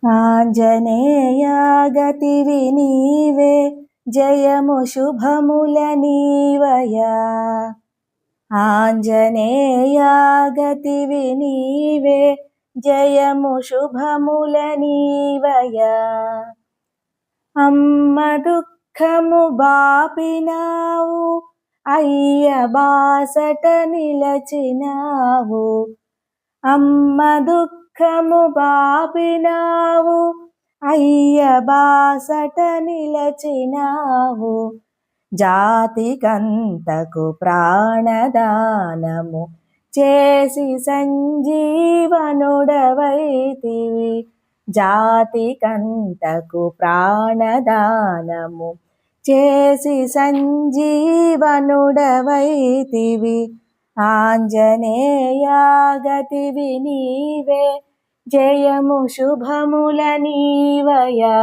ఆంజనేయాగతివి నీవే జయము శుభముల నీవయా. ఆంజనేయాగతివి నీవే జయము శుభముల నీవయా. అమ్మ దుఃఖము బాపినావు అయ్య బాసట నిలచినావు. అమ్మ దుఃఖము బాపినావు అయ్య బాసట నిలచినావు. జాతికంతకు ప్రాణదానము చేసి సంజీవనుడవైతివి. జాతికంతకు ప్రాణదానము చేసి సంజీవనుడవైతివి. ఆంజనేయాగతివి నీవే జయము శుభముల నీవయా.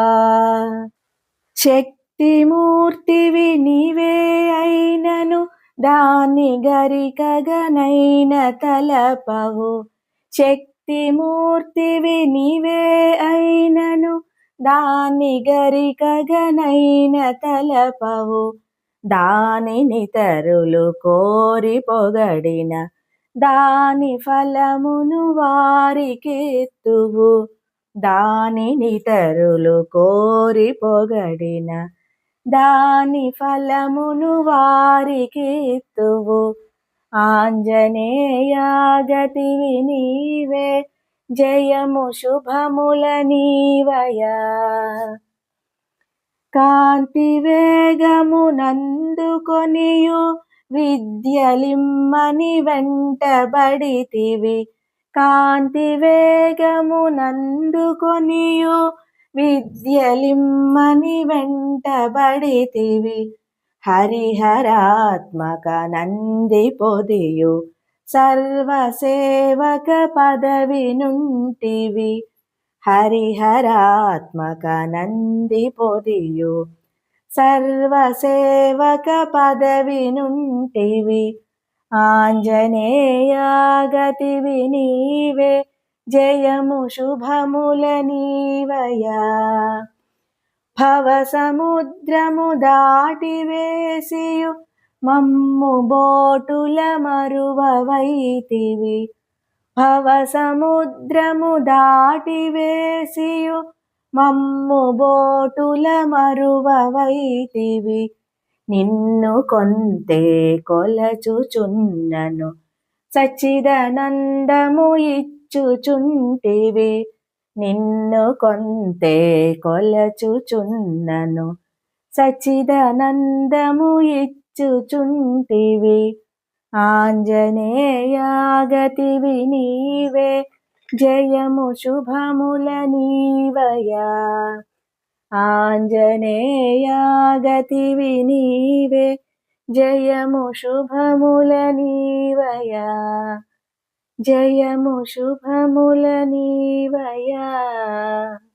శక్తిమూర్తివి నీవే అయినను దాన్ని గరికగనైన తలపవు. శక్తిమూర్తివి నీవే అయినను దాన్ని గరికగనైన తలపవు. దానిని తరులు కోరి పొగడిన దాని ఫలమును వారికెత్తువు. దానిని తరులు కోరి పొగడిన దాని ఫలమును వారికెత్తువు. ఆంజనేయాగతివి నీవే జయము శుభముల నీవయా. కాంతి వేగమునందుకొనియు విద్యలిమ్మని వెంటబడితివి. కాంతి వేగమునందుకొనియు విద్యలిమ్మని వెంటబడితివి. హరిహరాత్మక నంది పొదియు సర్వసేవక పదవి నుంటివి. హరిహరాత్మక నంది పొదియు సర్వసేవక పదవి నుంటివి. ఆంజనేయాగతివి నీవే జయము శుభముల నీవయా. భవసముద్రము దాటివేసియు మమ్ము బోటుల మరువవైతివి. భవసముద్రము దాటివేసియు మమ్ము బోటుల మరువవైతివి. నిన్ను కొంతే కొలచుచున్నను సచ్చిదానందము ఇచ్చుచుంటివి. నిన్ను కొంతే కొలచుచున్నను సచ్చిదానందము ఇచ్చుచుంటివి. ఆంజనేయాగతివి నీవే జయము శుభముల నీవయా. ఆంజనేయాగతివి నీవే జయము శుభముల నీవయా. జయము శుభముల నీవయా.